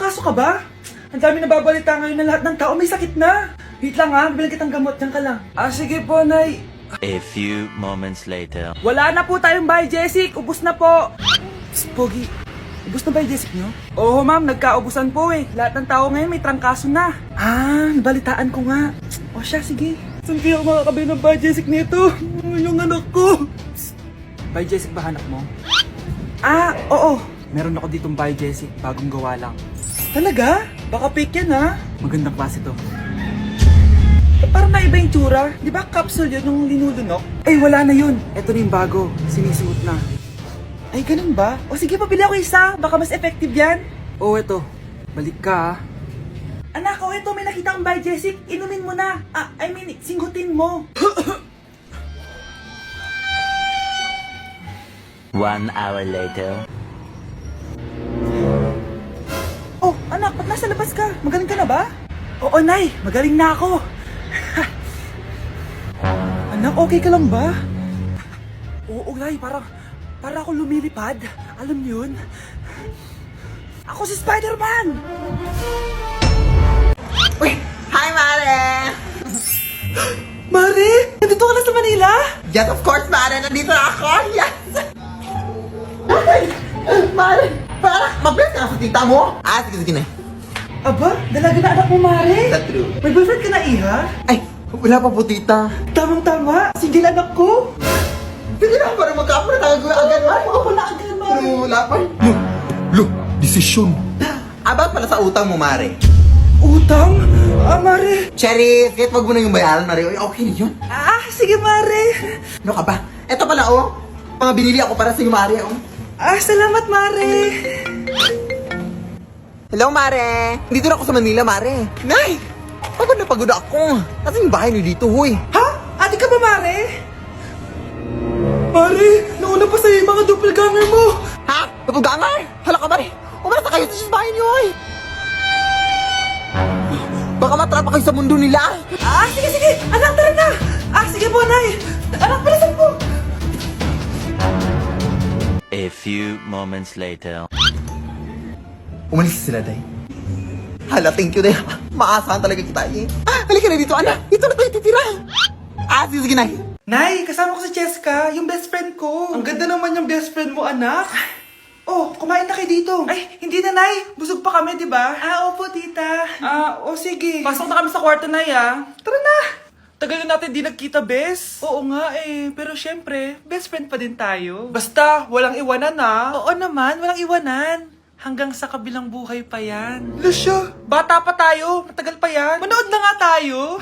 natrangkaso ka ba? Ang dami nababalita ngayon na lahat ng tao may sakit na. Wait lang ha, bilang kitang gamot. Diyan ka lang. Sige po, Nay. A few moments later. Wala na po tayong bahay, Jessic. Ubus na po. Psst, Pogi. Ubus na ba yung Jessic nyo? Oo, ma'am. Nagkaubusan po eh. Lahat ng tao ngayon may trangkaso na. Nabalitaan ko nga. O siya, sige. Saan kaya ako makakabili ng bahay, Jessic nito? Yung anak ko. Psst. Bahay, Jessic ba hanap mo? Oo. Meron ako ditong bahay, Jessic. Bagong gawa lang. Talaga? Baka fake yan ha? Magandang klase to. Parang naiba yung tsura. Di ba capsule yun yung linulunok? Ay, wala na yun. Ito na yung bago. Sinisuot na. Ay, ganun ba? O sige, pabili ako isa. Baka mas effective yan. Oo, eto. Balik ka, ha? Anak, eto. May nakita akong bahay, Jessic. Inumin mo na. Singgutin mo. 1 hour later. Oh, anak, ba't nasa labas ka? Magaling ka na ba? Oo, Nay. Magaling na ako. Anak, okay ka lang ba? Oo, Nay. Para ako lumilipad. Alam niyo yun? Ako si Spider-Man! Uy! Hi, Mare! Mare! Nandito ka na sa Manila? Yes, of course, Mare! Nandito na ako! Yes! Mare! Para mag-bless ka sa tita mo! Sige na. Aba, dalaga na anak mo, Mare. That's true. May boyfriend ka na, Iha? Ay! Wala pa po, tita. Tamang-tama. Single anak ko. Sige na, para magkapura tayo agad, Mare. Ako na agad, Mare. Pero wala pa. Lo! Desisyon. About pala sa utang mo, Mare. Utang? Mare. Cherry, kahit wag mo na yung bayaran, Mare. Okay na yun. Sige, Mare. Ano ka ba? Eto pala, mga binili ako para sa iyo, Mare, Salamat, Mare. Hello, Mare! Dito na ako sa Manila, Mare. Nay! Pagod na pagod ako. Nasaan yung bahay niyo dito, huy? Ha? Ate ka ba, Mare? Mare, nauna pa sa'yo yung mga doppelganger mo. Ha? Napugangar? Hala ka, Mare! Umarasa kayo sa bahay niyo, huy! Baka matrapa kayo sa mundo nila. Sige. Anak, tara na. Sige po, Nay. Anak, palasan po. A few moments later. Umalis sila, Day. Hala, thank you, Day. Maasahan talaga kita, eh. Halika na dito, anak. Dito na tayo titira. Sige, Nay. Nay, kasama ko si Cheska, yung best friend ko. Ang ganda naman yung best friend mo, anak. Kumain na kayo dito. Ay, hindi na, Nay. Busog pa kami, di ba? Opo, tita. Sige. Pasok na kami sa kwarto, Nay, Tara na. Tagal na natin di nagkita, bes. Oo nga pero syempre, best friend pa din tayo. Basta, walang iwanan Oo naman, walang iwanan. Hanggang sa kabilang buhay pa yan. Lasya, bata pa tayo. Matagal pa yan. Manood na nga tayo.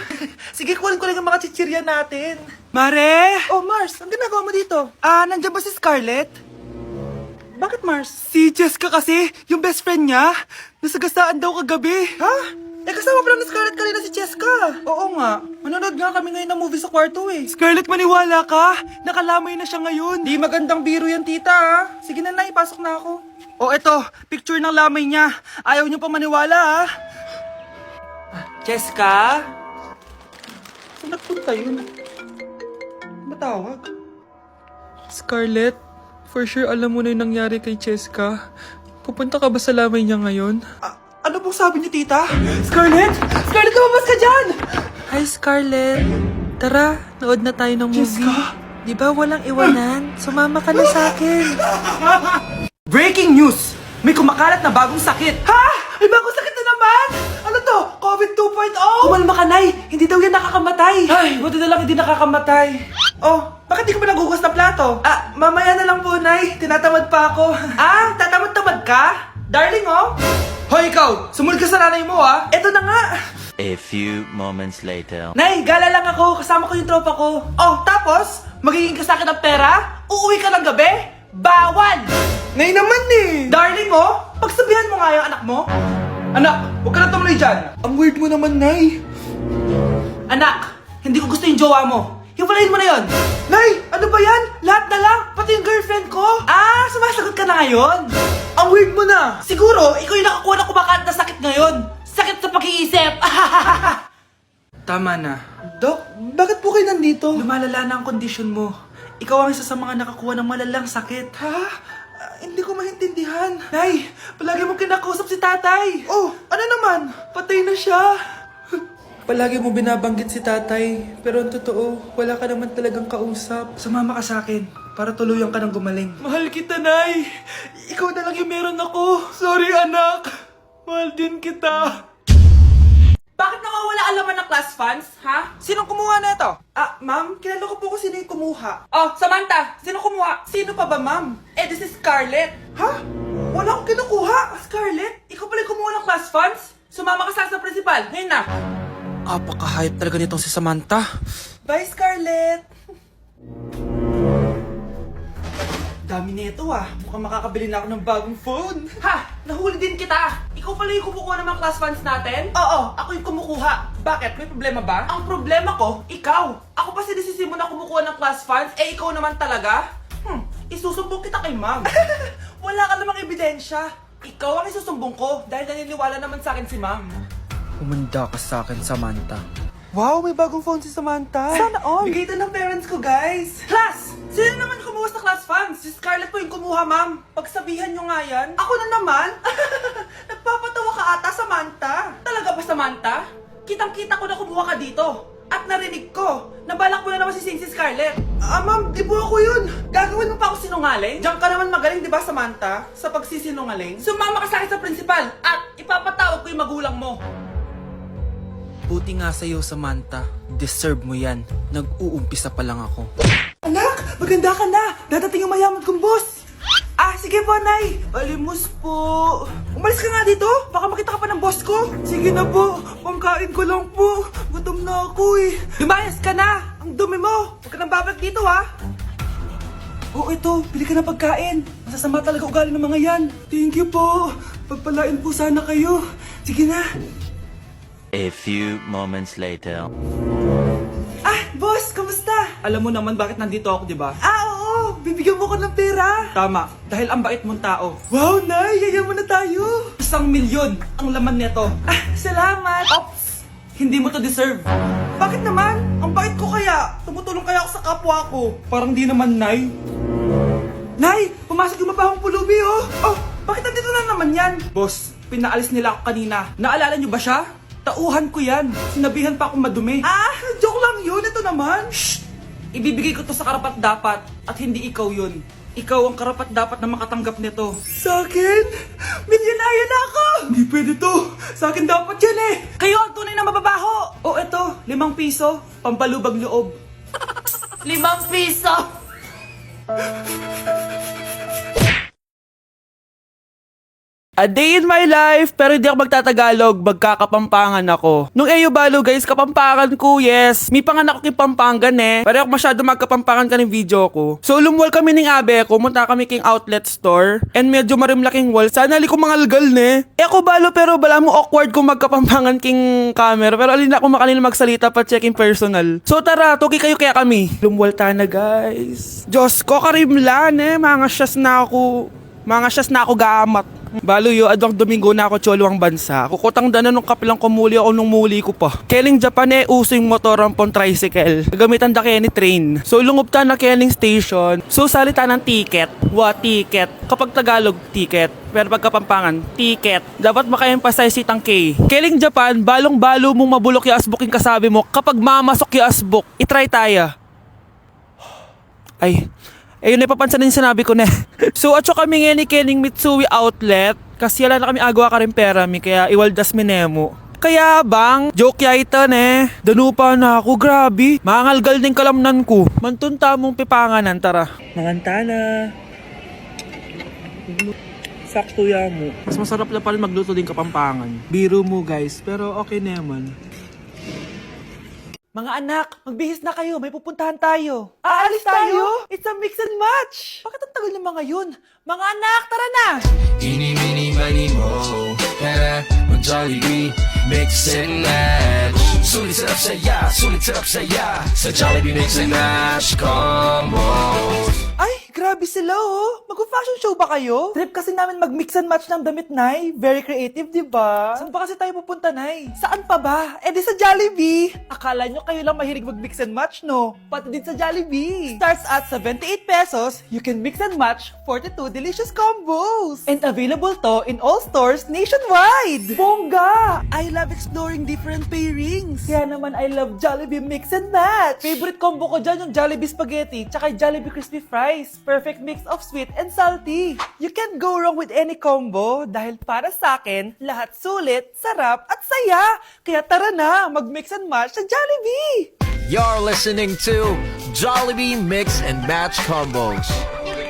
Sige, kunin ko lang ang mga chichirya natin. Mare! Mars, ang ginagawa mo dito? Nandiyan ba si Scarlett? Bakit, Mars? Si Jessica kasi, yung best friend niya, nasagasaan daw kagabi. Ha? Kasama pala ni Scarlett kanina si Jessica. Oo nga. Manonood nga kami ngayon ng movie sa kwarto Scarlett, maniwala ka. Nakalamay na siya ngayon. Di magandang biro yan, tita Sige na, Nay, pasok na ako. Eto, picture ng lamay niya. Ayaw niyo pa maniwala, Jessica? Saan nagpunta yun? Matawag? Scarlett, for sure alam mo na yung nangyari kay Jessica. Pupunta ka ba sa lamay niya ngayon? Ano pong sabi niyo, tita? Scarlett! Scarlett, lumabas ka dyan! Hi, Scarlett. Tara, nood na tayo ng movie. Jessica? Di ba walang iwanan? Sumama ka na sa akin. Breaking news! May kumakalat na bagong sakit. Ha? May bagong sakit na naman? Ano to? COVID 2.0? Kumalma ka, Nay. Hindi daw yan nakakamatay. Ay, buti na lang hindi nakakamatay. Bakit di ko pa nagugas na plato? Mamaya na lang po, Nay. Tinatamad pa ako. Tatamad-tamad ka? Darling, Hoy, ikaw! Sumunod ka sa nanay mo, Eto na nga! A few moments later. Nay, gala lang ako. Kasama ko yung tropa ko. Tapos? Magiging ka sa akin ng pera? Uuwi ka ng gabi? Bawal! Nay naman Darling, pagsabihan mo nga yung anak mo. Anak, huwag ka na tumuloy dyan. Ang weird mo naman, Nay. Anak, hindi ko gusto yung jowa mo. Hiwalayin mo na yon. Nay, ano ba yan? Lahat na lang, pati yung girlfriend ko. Sumasagot ka na ngayon? Ang weird mo na. Siguro, ikaw yung nakakuha na kumakalat na sakit ngayon. Sakit sa pag-iisip. Tama na. Dok, bakit po kayo nandito? Lumalala na ang kondisyon mo. Ikaw ang isa sa mga nakakuha ng malalang sakit. Ha? Hindi ko maintindihan. Nay, palagi mo kinakausap si tatay. Oh, ano naman? Patay na siya. Palagi mo binabanggit si tatay, pero ang totoo, wala ka naman talagang kausap. Sumama ka sa akin, para tuluyan ka ng gumaling. Mahal kita, Nay! Ikaw na lang yung meron ako. Sorry, anak. Mahal din kita. Bakit nawawala ang laman ng class funds, ha? Sinong kumuha na ito? Ma'am, kilala ko po kung sino yung kumuha. Oh, Samantha, sino kumuha? Sino pa ba, ma'am? This is Scarlett. Ha? Wala akong kinukuha. Scarlett, ikaw pala yung kumuha ng class funds? Sumama ka sa principal, ngayon na. Apaka-hype talaga nitong si Samantha. Bye, Scarlett! Dami nito Mukhang makakabili na ako ng bagong phone. Ha? Nahuli din kita. Ikaw pala yung kumukuha ng mga class funds natin? Oo, ako yung kumukuha. Bakit? May problema ba? Ang problema ko, ikaw. Ako pa sinisisi mo na kumukuha ng class funds, ikaw naman talaga? Isusumbong kita kay ma'am. Wala ka namang ebidensya. Ikaw ang isusumbong ko dahil naniniwala naman sa akin si ma'am. Umanda ka sa akin, Samantha. Wow, may bagong phone si Samantha. Sana all. Bigay ito ng parents ko, guys. Class! Sino naman kumuha sa class funds? Si Scarlett po yung kumuha, ma'am. Pagsabihan nyo nga yan. Ako na naman? Nagpapatawa ka ata, Samantha. Talaga ba, Samantha? Kitang-kita ko na kumuha ka dito. At narinig ko, nabalak mo na naman si Scarlett. Ma'am, di po ako yun. Gagawin mo pa ako sinungaling? Diyan ka naman magaling, di ba, Samantha? Sa pagsisinungaling. Sumama ka sa akin sa principal at ipapatawag ko yung magulang mo. Buti nga sa'yo, Samantha. Deserve mo yan. Nag-uumpisa pa lang ako. Anak, maganda ka na. Dadating yung mayaman kong boss. Sige po, Nay. Alimos po. Umalis ka nga dito. Baka makita ka pa ng boss ko. Sige na po. Pangkain ko lang po. Gutom na ako eh. Lumayas ka na. Ang dumi mo. Huwag ka nang babalik dito, ha. Oo, ito. Bili ka ng pagkain. Masasama talaga ugali ng mga yan. Thank you po. Pagpalain po sana kayo. Sige na. A few moments later. Boss, kamusta? Alam mo naman bakit nandito ako, di ba? Oo. Bibigyan mo ko ng pera. Tama. Dahil ang bait mong tao. Wow, Nay. Yayaman na tayo. 1,000,000 ang laman nito. Salamat. Ops. Hindi mo to deserve. Bakit naman? Ang bait ko kaya. Tumutulong kaya ako sa kapwa ko. Parang di naman, Nay. Nay, pumasok yung mabahong pulubi, oh. Oh, bakit nandito na naman yan? Boss, pinaalis nila ako kanina. Naalala niyo ba siya? Tauhan ko yan. Sinabihan pa akong madumi. Joke lang yun. Ito naman. Shh! Ibibigay ko to sa karapat-dapat at hindi ikaw yun. Ikaw ang karapat-dapat na makatanggap nito. Sa akin? Milyonaryo na ako! Hindi pwede to. Sa akin dapat yan eh. Kayo ang tunay na mababaho. Oh, eto. 5 piso. Pampalubag loob. 5 piso! A day in my life, pero hindi ako magtatagalog, magkakapampangan ako. Nung Eyo Balo guys, kapampangan ko, yes. May panganak ko kay Pampangan eh. Pero ako masyado magkapampangan ka ng video ko. So lumwal kami ng abe ko, munta kami king outlet store. And medyo marimlaking wall, sana li ko mangalgal ne. Ako Balo pero bala mo awkward kung magkapampangan king camera. Pero alin ako makanil magsalita pa checking personal. So tara, tuki kayo kaya kami. Lumwal ta na guys. Diyos ko, karimlan eh. Mga syas na ako gamat. Balo yo, adwang Domingo na ako cholo ang bansa. Kukutang dana nung kapilang kumuli ako nung muli ko pa. Keling Japan eh, uso yung motor ang pon tricycle. Gamitan da kaya ni train. So lungob ta na Keling station. So salita ng ticket. Ticket. Kapag Tagalog, ticket. Pero pag Kapampangan, ticket. Dapat maka-emphasize itang K. Keling Japan, balong-balo mong mabulok yung asbok yung kasabi mo. Kapag mamasok yung asbok, itry tayo. Ay, ayun na papansin na yung sinabi ko na. So atso kami nga ni Kening Mitsui Outlet. Kasi wala na kami agawa ka rin pera mi. Kaya iwaldas mi nemo. Kaya bang, joke ya ito ne. Danupa na ako, grabe. Mangalgal din kalamnan ko. Mantunta mong pipanganan, tara. Manganta na. Sakto ya mo. Mas masarap na pa rin magluto din Kapampangan. Biro mo guys, pero okay naman. Mga anak, magbihis na kayo. May pupuntahan tayo. Aalis tayo? It's a mix and match. Bakit ang tagal ng mga yun? Mga anak, tara na! Eeny, meeny, miny, mo. Tara, mag-Jollibee, mix and match. Sulit sarap saya, sa Jollibee mix and match combo. Ay, grabe sila oh. Mag-fashion show ba kayo? Trip kasi namin mag-mix and match ng damit, Nay. Very creative, di ba? Saan ba kasi tayo pupunta, Nay? Saan pa ba? Eh di sa Jollibee. Akala nyo kayo lang mahilig mag-mix and match, no? Pati din sa Jollibee. Starts at 78 pesos, you can mix and match 42 delicious combos. And available to in all stores nationwide. Bongga! I love exploring different pairings. Kaya naman I love Jollibee mix and match. Favorite combo ko dyan yung Jollibee spaghetti tsaka Jollibee crispy fries. Perfect mix of sweet and salty. You can't go wrong with any combo dahil para sa akin, lahat sulit, sarap at saya. Kaya tara na, mag-mix and match sa Jollibee! You're listening to Jollibee Mix and Match Combos.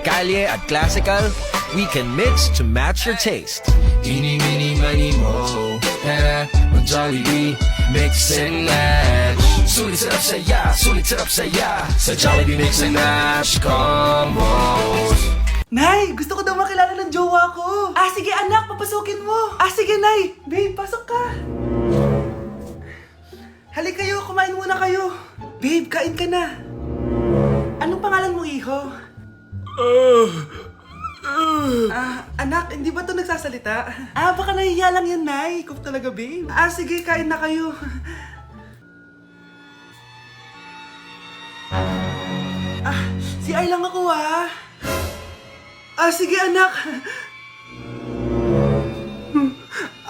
Kalye at Classical, we can mix to match your taste. Eeny, meeny, miny, mo. Tara, mag-Jollibee Mix and Match. Sulit sarap saya, sulit sarap saya. Sa Jollibee Mix and Match Combos. Nay, gusto ko daw makilala ng jowa ko. Ah, sige anak, papasukin mo. Ah, sige Nay. Babe, pasok ka. Halika kayo, kumain muna kayo. Babe, kain ka na. Anong pangalan mo, iho? Anak, hindi ba ito nagsasalita? Ah, baka nahihiya lang yan, Nay. Ikaw talaga, babe. Ah, sige, kain na kayo. Ah, si Ay lang ako, ah. Ah, sige, anak.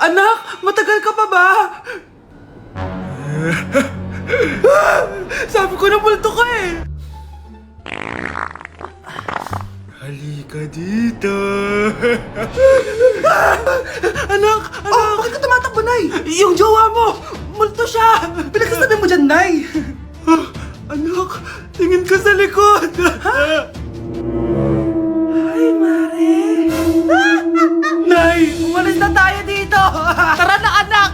Anak, matagal ka pa ba? Sabi ko na multo ka eh. Halika dito. Anak! Oh, bakit ka tumatakbo, Nay? Yung jowa mo! Multo siya! Pinagsasabi mo dyan, Nay! Anak, tingin ka sa likod! Ay, Mare! Nay, umalis na tayo dito! Tara na, anak!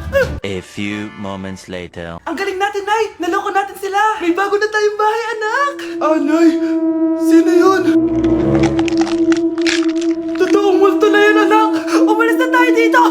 A few moments later. Ang galing natin, Nay! Naloko natin sila! May bago na tayong bahay, anak! Ah, Nay! Sino yun? Totoong multo na yun, anak! Umalis na tayo dito!